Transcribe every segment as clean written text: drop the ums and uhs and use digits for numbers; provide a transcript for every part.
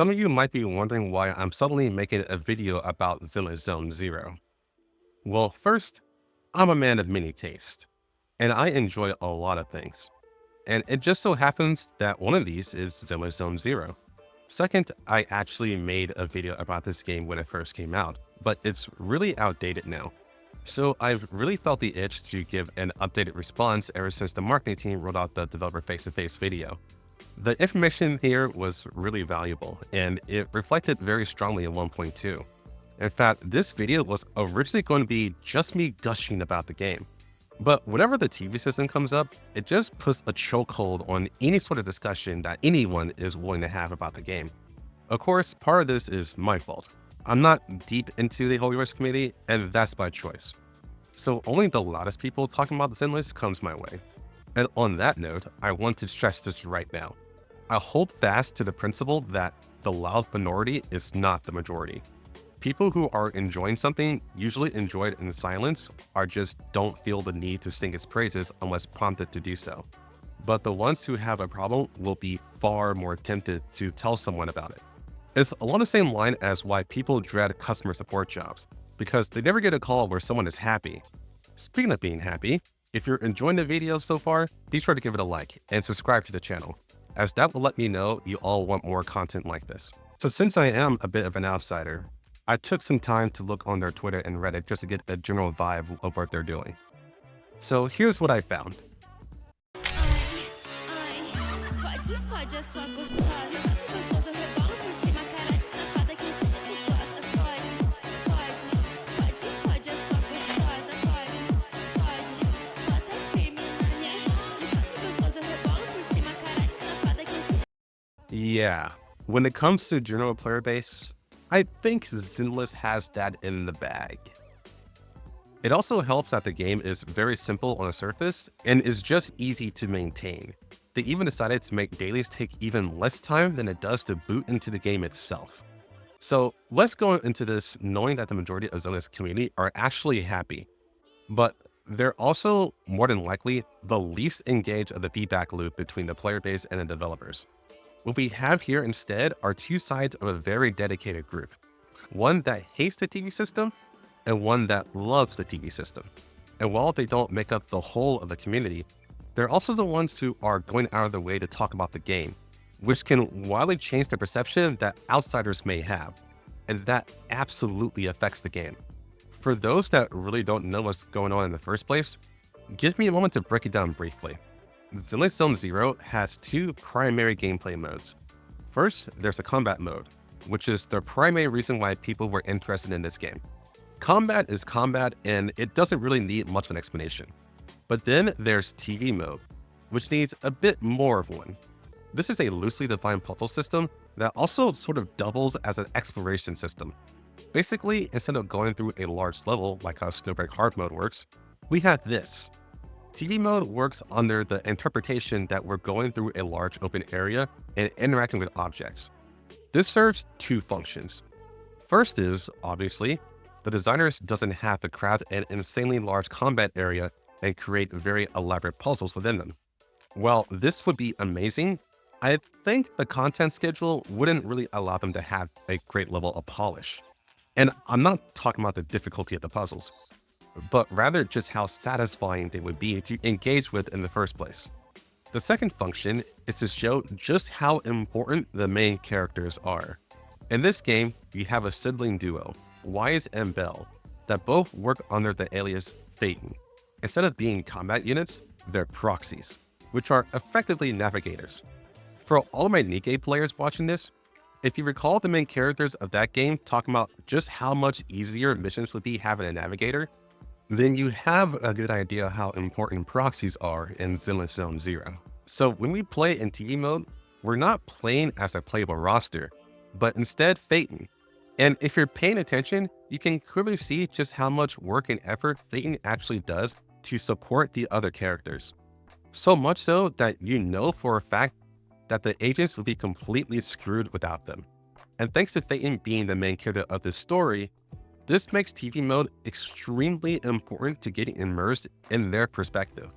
Some of you might be wondering why I'm suddenly making a video about Zenless Zone Zero. Well, first, I'm a man of many tastes, and I enjoy a lot of things. And it just so happens that one of these is Zenless Zone Zero. Second, I actually made a video about this game when it first came out, but it's really outdated now. So I've really felt the itch to give an updated response ever since the marketing team rolled out the developer face-to-face video. The information here was really valuable, and it reflected very strongly in 1.2. In fact, this video was originally going to be just me gushing about the game. But whenever the TV system comes up, it just puts a chokehold on any sort of discussion that anyone is willing to have about the game. Of course, part of this is my fault. I'm not deep into the Holy Wars community, and that's by choice. So only the loudest people talking about the Zenless comes my way. And on that note, I want to stress this right now. I hold fast to the principle that the loud minority is not the majority. People who are enjoying something usually enjoy it in silence or just don't feel the need to sing its praises unless prompted to do so. But the ones who have a problem will be far more tempted to tell someone about it. It's along the same line as why people dread customer support jobs, because they never get a call where someone is happy. Speaking of being happy, if you're enjoying the video so far, be sure to give it a like and subscribe to the channel, as that will let me know you all want more content like this. So since I am a bit of an outsider, I took some time to look on their Twitter and Reddit just to get a general vibe of what they're doing. So here's what I found. Yeah, when it comes to general player base, I think Zenless has that in the bag. It also helps that the game is very simple on the surface and is just easy to maintain. They even decided to make dailies take even less time than it does to boot into the game itself. So let's go into this knowing that the majority of Zenless community are actually happy, but they're also more than likely the least engaged of the feedback loop between the player base and the developers. What we have here instead are two sides of a very dedicated group. One that hates the TV system and one that loves the TV system. And while they don't make up the whole of the community, they're also the ones who are going out of their way to talk about the game, which can wildly change the perception that outsiders may have. And that absolutely affects the game. For those that really don't know what's going on in the first place, give me a moment to break it down briefly. Zenless Zone Zero has two primary gameplay modes. First, there's a combat mode, which is the primary reason why people were interested in this game. Combat is combat, and it doesn't really need much of an explanation. But then there's TV mode, which needs a bit more of one. This is a loosely defined puzzle system that also sort of doubles as an exploration system. Basically, instead of going through a large level like how Snowbreak Hard mode works, we have this. TV mode works under the interpretation that we're going through a large open area and interacting with objects. This serves two functions. First is, obviously, the designers doesn't have to craft an insanely large combat area and create very elaborate puzzles within them. While this would be amazing, I think the content schedule wouldn't really allow them to have a great level of polish. And I'm not talking about the difficulty of the puzzles, but rather just how satisfying they would be to engage with in the first place. The second function is to show just how important the main characters are. In this game, we have a sibling duo, Wise and Bell, that both work under the alias Phaeton. Instead of being combat units, they're proxies, which are effectively navigators. For all of my Nikkei players watching this, if you recall the main characters of that game talking about just how much easier missions would be having a navigator, then you have a good idea how important proxies are in Zenless Zone Zero. So when we play in TV mode, we're not playing as a playable roster, but instead Phaeton. And if you're paying attention, you can clearly see just how much work and effort Phaeton actually does to support the other characters. So much so that you know for a fact that the agents would be completely screwed without them. And thanks to Phaeton being the main character of this story, this makes TV mode extremely important to getting immersed in their perspective.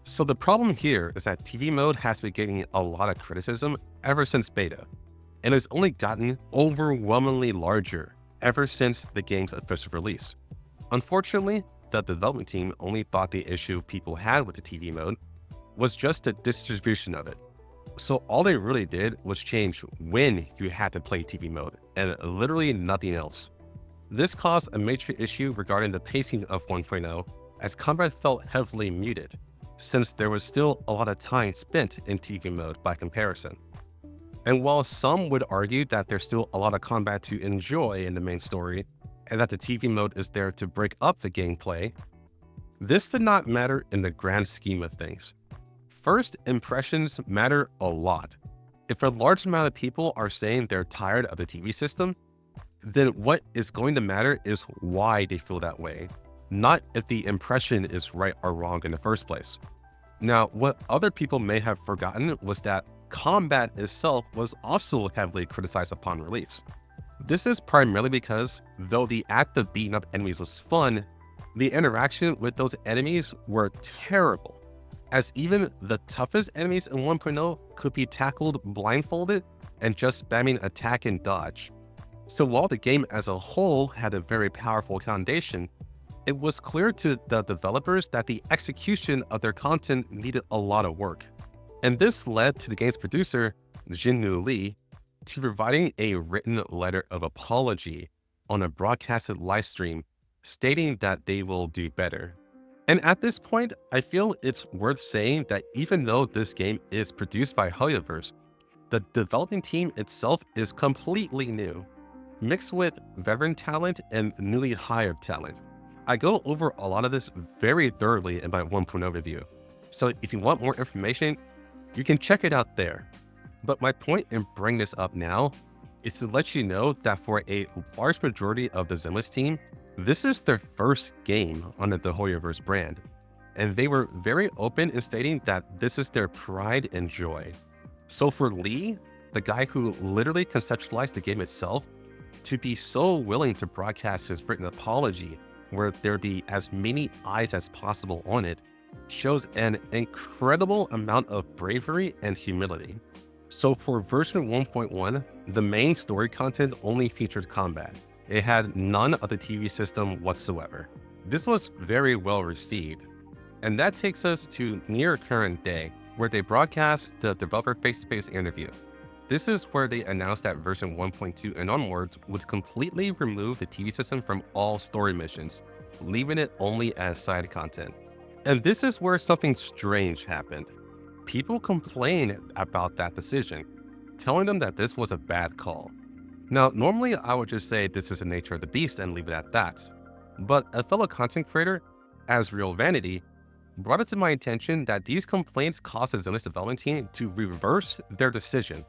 So the problem here is that TV mode has been getting a lot of criticism ever since beta. and has only gotten overwhelmingly larger ever since the game's official release. Unfortunately, the development team only thought the issue people had with the TV mode was just the distribution of it. So all they really did was change when you had to play TV mode, and literally nothing else. This caused a major issue regarding the pacing of 1.0, as combat felt heavily muted, since there was still a lot of time spent in TV mode by comparison. And while some would argue that there's still a lot of combat to enjoy in the main story, and that the TV mode is there to break up the gameplay, this did not matter in the grand scheme of things. First impressions matter a lot. If a large amount of people are saying they're tired of the TV system, then what is going to matter is why they feel that way, not if the impression is right or wrong in the first place. Now, what other people may have forgotten was that combat itself was also heavily criticized upon release. This is primarily because, though the act of beating up enemies was fun, the interaction with those enemies were terrible, as even the toughest enemies in 1.0 could be tackled blindfolded and just spamming attack and dodge. So while the game as a whole had a very powerful foundation, it was clear to the developers that the execution of their content needed a lot of work. And this led to the game's producer, Jinnu Lee, to providing a written letter of apology on a broadcasted live stream stating that they will do better. And at this point, I feel it's worth saying that even though this game is produced by Hoyoverse, the developing team itself is completely new, mixed with veteran talent and newly hired talent. I go over a lot of this very thoroughly in my 1.0 review, so if you want more information, you can check it out there. But my point in bringing this up now is to let you know that for a large majority of the Zenless team, this is their first game under the Hoyoverse brand, and they were very open in stating that this is their pride and joy. So for Lee, the guy who literally conceptualized the game itself, to be so willing to broadcast his written apology where there be as many eyes as possible on it, shows an incredible amount of bravery and humility. So for version 1.1, the main story content only featured combat. It had none of the TV system whatsoever. This was very well received. And that takes us to near current day, where they broadcast the developer face-to-face interview. This is where they announced that version 1.2 and onwards would completely remove the TV system from all story missions, leaving it only as side content. And this is where something strange happened. People complained about that decision, telling them that this was a bad call. Now, normally I would just say this is the nature of the beast and leave it at that. But a fellow content creator, as Real Vanity, brought it to my attention that these complaints caused the Zenless development team to reverse their decision.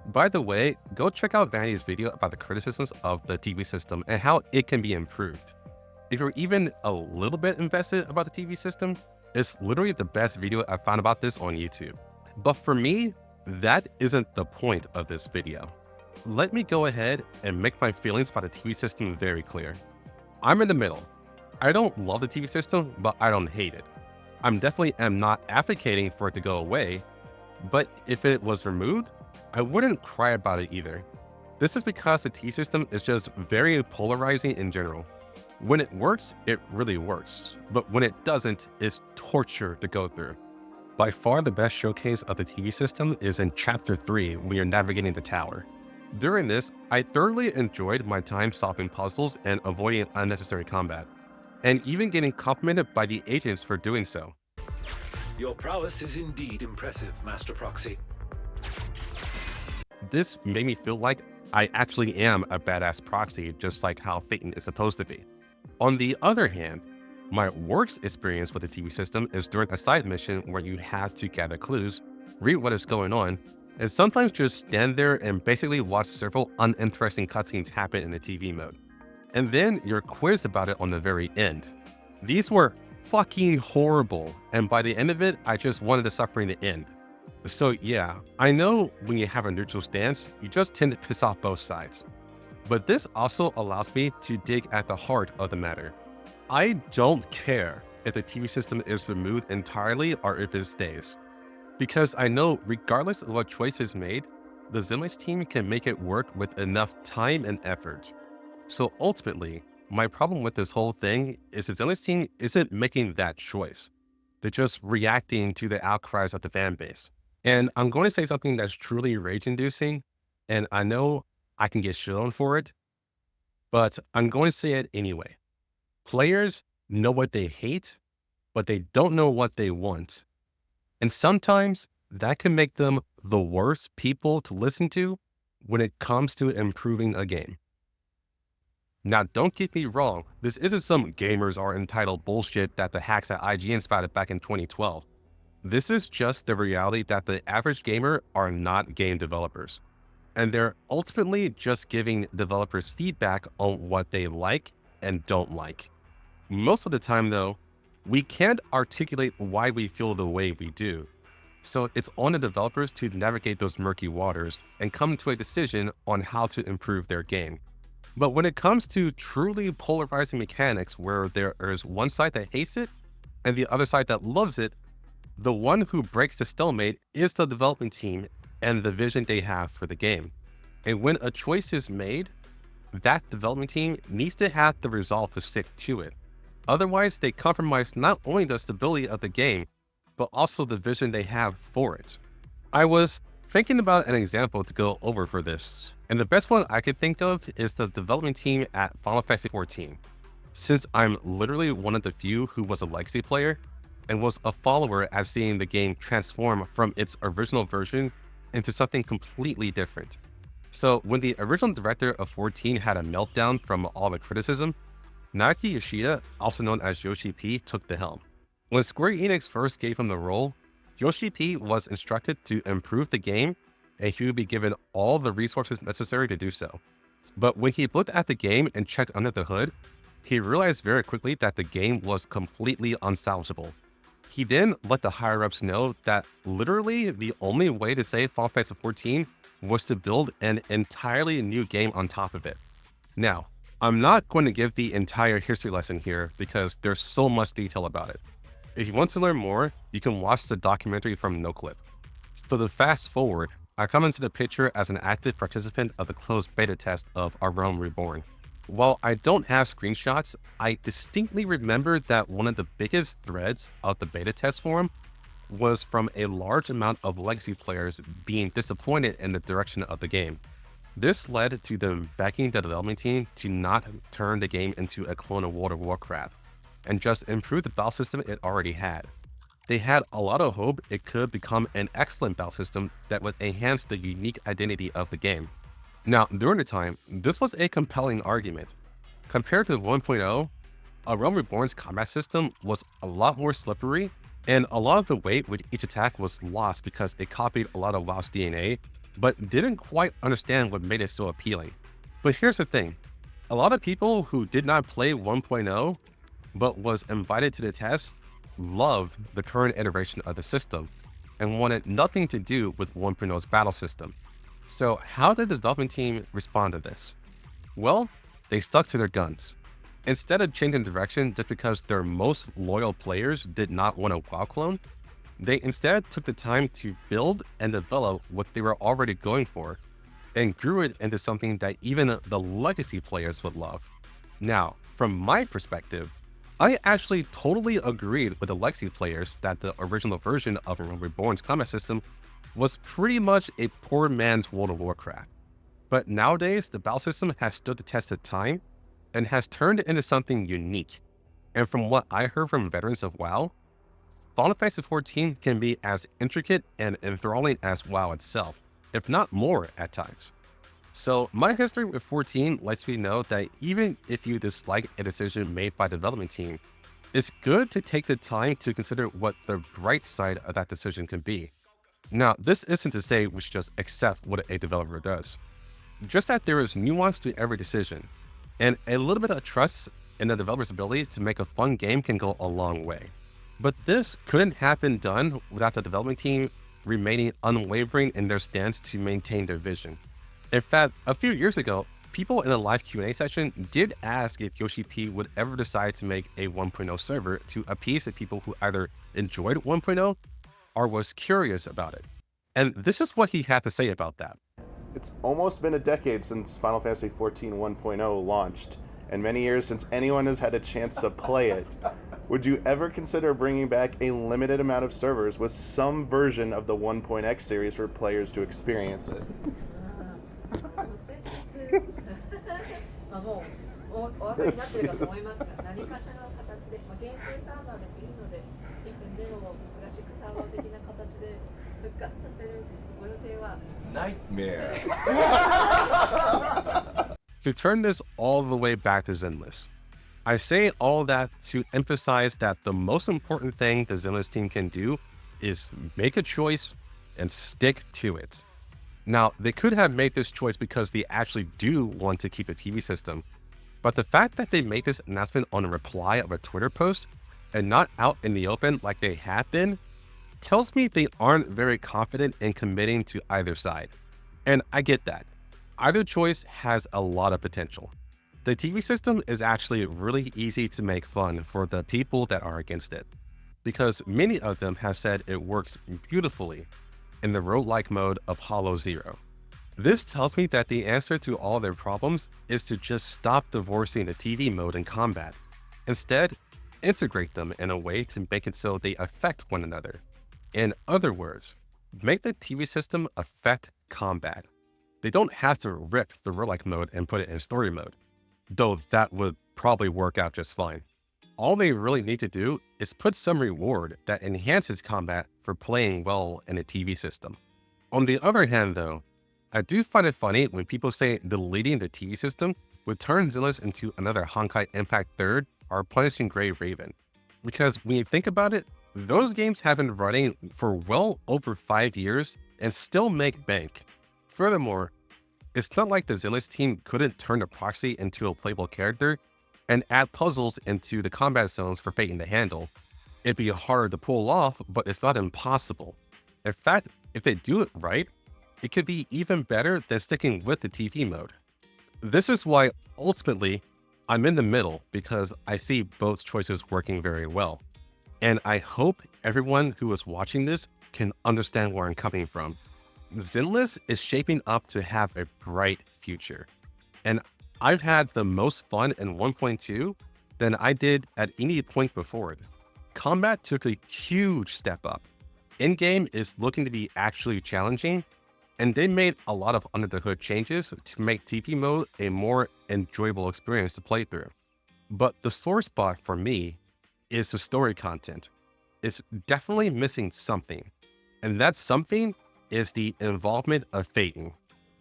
By the way, go check out Vanity's video about the criticisms of the TV system and how it can be improved. If you're even a little bit invested about the TV system, it's literally the best video I've found about this on YouTube. But for me, that isn't the point of this video. Let me go ahead and make my feelings about the TV system very clear. I'm in the middle. I don't love the TV system, but I don't hate it. I'm definitely am not advocating for it to go away, but if it was removed, I wouldn't cry about it either. This is because the TV system is just very polarizing in general. When it works, it really works, but when it doesn't, it's torture to go through. By far the best showcase of the TV system is in Chapter 3 when you're navigating the tower. During this, I thoroughly enjoyed my time solving puzzles and avoiding unnecessary combat, and even getting complimented by the agents for doing so. Your prowess is indeed impressive, Master Proxy. This made me feel like I actually am a badass proxy, just like how Phaeton is supposed to be. On the other hand, my worst experience with the TV system is during a side mission where you have to gather clues, read what is going on, and sometimes just stand there and basically watch several uninteresting cutscenes happen in the TV mode. And then you're quizzed about it on the very end. These were fucking horrible, and by the end of it, I just wanted the suffering to end. So yeah, I know when you have a neutral stance, you just tend to piss off both sides. But this also allows me to dig at the heart of the matter. I don't care if the TV system is removed entirely or if it stays. Because I know regardless of what choice is made, the Zenless team can make it work with enough time and effort. So ultimately, my problem with this whole thing is the Zenless team isn't making that choice. They're just reacting to the outcries of the fan base. And I'm going to say something that's truly rage inducing, and I know I can get shit on for it, but I'm going to say it anyway. Players know what they hate, but they don't know what they want. And sometimes that can make them the worst people to listen to when it comes to improving a game. Now, don't get me wrong, this isn't some gamers are entitled bullshit that the hacks at IGN spouted back in 2012. This is just the reality that the average gamer are not game developers. And they're ultimately just giving developers feedback on what they like and don't like. Most of the time, though, we can't articulate why we feel the way we do. So it's on the developers to navigate those murky waters and come to a decision on how to improve their game. But when it comes to truly polarizing mechanics where there is one side that hates it and the other side that loves it, the one who breaks the stalemate is the development team and the vision they have for the game. And when a choice is made, that development team needs to have the resolve to stick to it. Otherwise, they compromise not only the stability of the game, but also the vision they have for it. I was thinking about an example to go over for this, and the best one I could think of is the development team at Final Fantasy XIV. Since I'm literally one of the few who was a legacy player and was a follower as seeing the game transform from its original version into something completely different. So when the original director of 14 had a meltdown from all the criticism, Naoki Yoshida, also known as Yoshi P, took the helm. When Square Enix first gave him the role, Yoshi P was instructed to improve the game and he would be given all the resources necessary to do so. But when he looked at the game and checked under the hood, he realized very quickly that the game was completely unsalvageable. He then let the higher-ups know that literally the only way to save Final Fantasy XIV was to build an entirely new game on top of it. Now, I'm not going to give the entire history lesson here because there's so much detail about it. If you want to learn more, you can watch the documentary from NoClip. So to fast forward, I come into the picture as an active participant of the closed beta test of A Realm Reborn. While I don't have screenshots, I distinctly remember that one of the biggest threads of the beta test forum was from a large amount of legacy players being disappointed in the direction of the game. This led to them begging the development team to not turn the game into a clone of World of Warcraft and just improve the battle system it already had. They had a lot of hope it could become an excellent battle system that would enhance the unique identity of the game. Now, during the time, this was a compelling argument. Compared to 1.0, A Realm Reborn's combat system was a lot more slippery, and a lot of the weight with each attack was lost because it copied a lot of WoW's DNA, but didn't quite understand what made it so appealing. But here's the thing, a lot of people who did not play 1.0, but was invited to the test, loved the current iteration of the system, and wanted nothing to do with 1.0's battle system. So how did the development team respond to this? Well, they stuck to their guns. Instead of changing direction just because their most loyal players did not want a WoW clone, they instead took the time to build and develop what they were already going for, and grew it into something that even the legacy players would love. Now, from my perspective, I actually totally agreed with the legacy players that the original version of Realm Reborn's combat system was pretty much a poor man's World of Warcraft. But nowadays, the battle system has stood the test of time and has turned into something unique. And from what I heard from veterans of WoW, Final Fantasy XIV can be as intricate and enthralling as WoW itself, if not more at times. So my history with 14 lets me know that even if you dislike a decision made by the development team, it's good to take the time to consider what the bright side of that decision can be. Now, this isn't to say we should just accept what a developer does. Just that there is nuance to every decision, and a little bit of trust in the developer's ability to make a fun game can go a long way. But this couldn't have been done without the development team remaining unwavering in their stance to maintain their vision. In fact, a few years ago, people in a live Q&A session did ask if Yoshi P would ever decide to make a 1.0 server to appease the people who either enjoyed 1.0 or was curious about it. And this is what he had to say about that. It's almost been a decade since Final Fantasy XIV 1.0 launched, and many years since anyone has had a chance to play it. Would you ever consider bringing back a limited amount of servers with some version of the 1.x series for players to experience it? まあもうお分かりになっているかと思いますが、何かしらの形で、限定サーバーでもいいので、1.0をクラシックサーバー的な形で復活させるご予定は Nightmare. To turn this all the way back to Zenless, I say all that to emphasize that the most important thing the Zenless team can do is make a choice and stick to it. Now, they could have made this choice because they actually do want to keep a TV system, but the fact that they made this announcement on a reply of a Twitter post and not out in the open like they have been tells me they aren't very confident in committing to either side. And I get that. Either choice has a lot of potential. The TV system is actually really easy to make fun for the people that are against it, because many of them have said it works beautifully in the roguelike mode of Hollow Zero. This tells me that the answer to all their problems is to just stop divorcing the TV mode and combat. Instead, integrate them in a way to make it so they affect one another. In other words, make the TV system affect combat. They don't have to rip the roguelike mode and put it in story mode, though that would probably work out just fine. All they really need to do is put some reward that enhances combat for playing well in a TV system. On the other hand though, I do find it funny when people say deleting the TV system would turn Zenless into another Honkai Impact 3rd or Punishing Gray Raven. Because when you think about it, those games have been running for well over 5 years and still make bank. Furthermore, it's not like the Zenless team couldn't turn the proxy into a playable character and add puzzles into the combat zones for Phaeton to handle. It'd be harder to pull off, but it's not impossible. In fact, if they do it right, it could be even better than sticking with the TV mode. This is why, ultimately, I'm in the middle because I see both choices working very well. And I hope everyone who is watching this can understand where I'm coming from. Zenless is shaping up to have a bright future. And I've had the most fun in 1.2 than I did at any point before it. Combat took a huge step up. In-game is looking to be actually challenging, and they made a lot of under-the-hood changes to make TV mode a more enjoyable experience to play through. But the sore spot for me is the story content. It's definitely missing something, and that something is the involvement of Phaeton.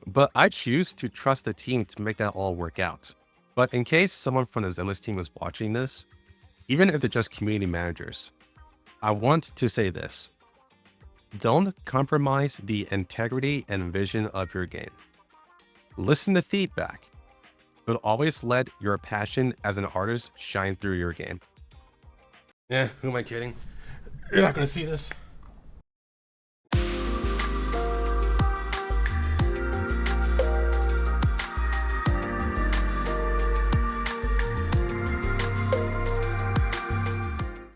But I choose to trust the team to make that all work out. But in case someone from the Zenless team is watching this, even if they're just community managers, I want to say this. Don't compromise the integrity and vision of your game. Listen to feedback, but always let your passion as an artist shine through your game. Yeah, who am I kidding? You're not gonna see this.